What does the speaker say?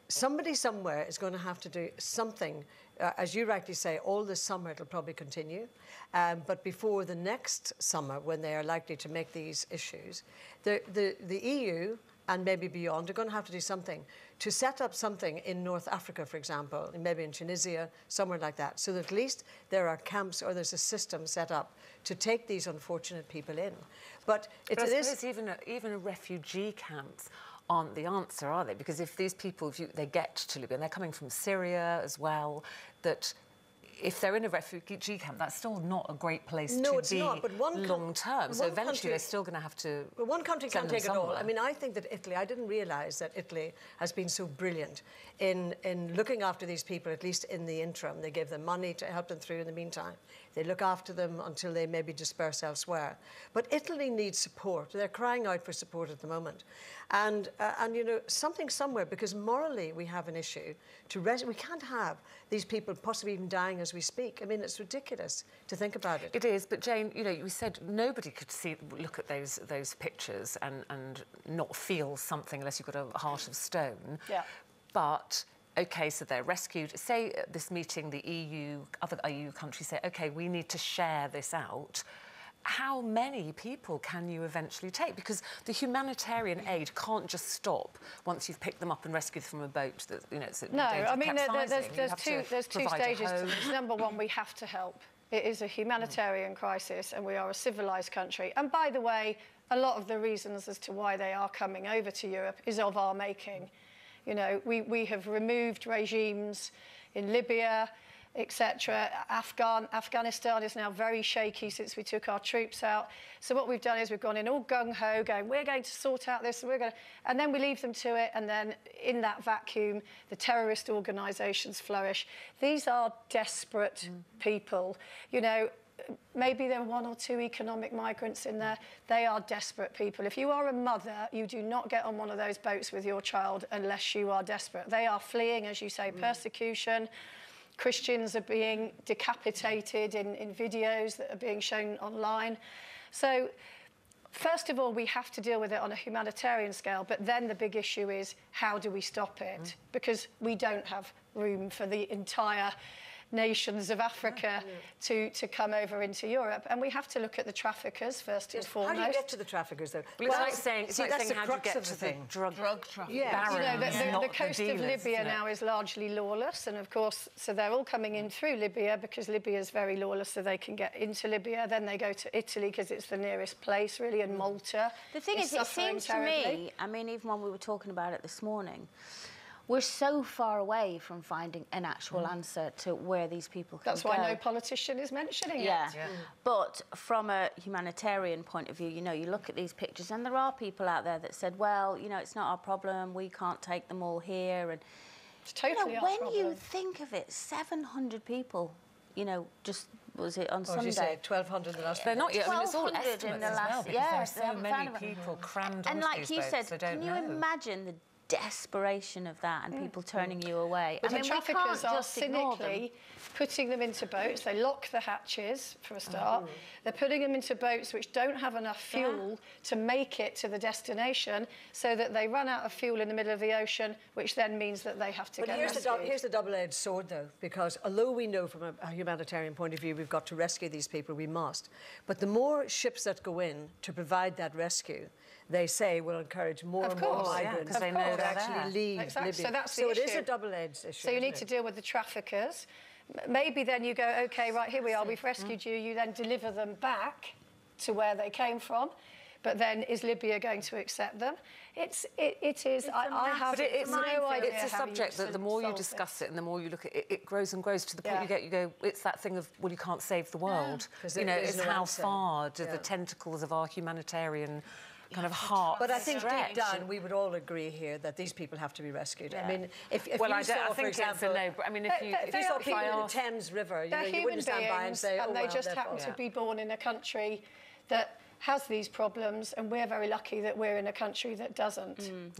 somebody somewhere is going to have to do something. As you rightly say, all this summer it'll probably continue. But before the next summer, when they are likely to make these issues, the EU and maybe beyond are going to have to do something to set up something in North Africa, for example, and maybe in Tunisia, somewhere like that, so that at least there are camps or there's a system set up to take these unfortunate people in. But it is even a refugee camps aren't the answer, are they? Because if these people, they get to Libya, and they're coming from Syria as well, that if they're in a refugee camp, that's still not a great place to be long term. So eventually they're still going to have to. But one country can't take it all. I mean, I think that Italy, I didn't realise that Italy has been so brilliant in looking after these people, at least in the interim. They give them money to help them through in the meantime. They look after them until they maybe disperse elsewhere. But Italy needs support. They're crying out for support at the moment. And you know, something somewhere, because morally we have an issue. We can't have these people possibly even dying as we speak. I mean, it's ridiculous to think about it. It is, but Jane, you know, you said nobody could look at those pictures and not feel something unless you've got a heart of stone. Yeah. But OK, so they're rescued. Say at this meeting, the EU, other EU countries say, OK, we need to share this out. How many people can you eventually take? Because the humanitarian aid can't just stop once you've picked them up and rescued them from a boat that, you know, it's no, I mean, there's two stages to this. Number one, we have to help. It is a humanitarian crisis, and we are a civilised country. And by the way, a lot of the reasons as to why they are coming over to Europe is of our making. You know, we have removed regimes in Libya, etc. Afghanistan is now very shaky since we took our troops out. So what we've done is we've gone in all gung-ho, going, we're going to sort out this, and then we leave them to it, and then in that vacuum, the terrorist organisations flourish. These are desperate people. You know, maybe there are one or two economic migrants in there. They are desperate people. If you are a mother, you do not get on one of those boats with your child unless you are desperate. They are fleeing, as you say, persecution. Christians are being decapitated in videos that are being shown online. So, first of all, we have to deal with it on a humanitarian scale, but then the big issue is, how do we stop it? Because we don't have room for the entire nations of Africa to come over into Europe. And we have to look at the traffickers first and foremost. How do you get to the traffickers, though? Well, it's like saying how do you get to the drug trafficking? Yeah, you know, the coast of Libya now is largely lawless, and of course, so they're all coming in through Libya because Libya is very lawless, so they can get into Libya. Then they go to Italy because it's the nearest place, really, and Malta. The thing is, it seems to me, I mean, even when we were talking about it this morning, we're so far away from finding an actual answer to where these people can go. That's why no politician is mentioning it. Yeah. But from a humanitarian point of view, you know, you look at these pictures and there are people out there that said, well, you know, it's not our problem, we can't take them all here. And it's totally you know, when you think of it, 700 people, you know, just, was it on Sunday? Did you say 1,200 in the last? They're not yet. I mean, it's all 1,200 estimates in the as last, well, because yeah, there are so many people crammed onto like these you boats, said, can you imagine the desperation of that and people turning you away? But the traffickers are cynically putting them into boats. They lock the hatches for a start. They're putting them into boats which don't have enough fuel to make it to the destination, so that they run out of fuel in the middle of the ocean, which then means that they have to get rescued. But here's the double-edged sword, though, because although we know from a humanitarian point of view we've got to rescue these people, we must. But the more ships that go in to provide that rescue, they say will encourage more and more migrants because they know to actually leave Libya. So that's the issue. It is a double-edged issue. So you need to deal with the traffickers. Maybe then you go, OK, right, here we are, we've rescued you. You then deliver them back to where they came from. But then, is Libya going to accept them? It is. I have no idea. It's a subject that the more you discuss it and the more you look at it, it grows and grows to the point you go, it's that thing of, well, you can't save the world. You know, it's how far do the tentacles of our humanitarian kind of heart. But I think deep down we would all agree here that these people have to be rescued. I mean, if you saw, for example, I mean, if you saw people in the Thames River, you wouldn't stand by and say, and they just happen to be born in a country that has these problems, and we're very lucky that we're in a country that doesn't.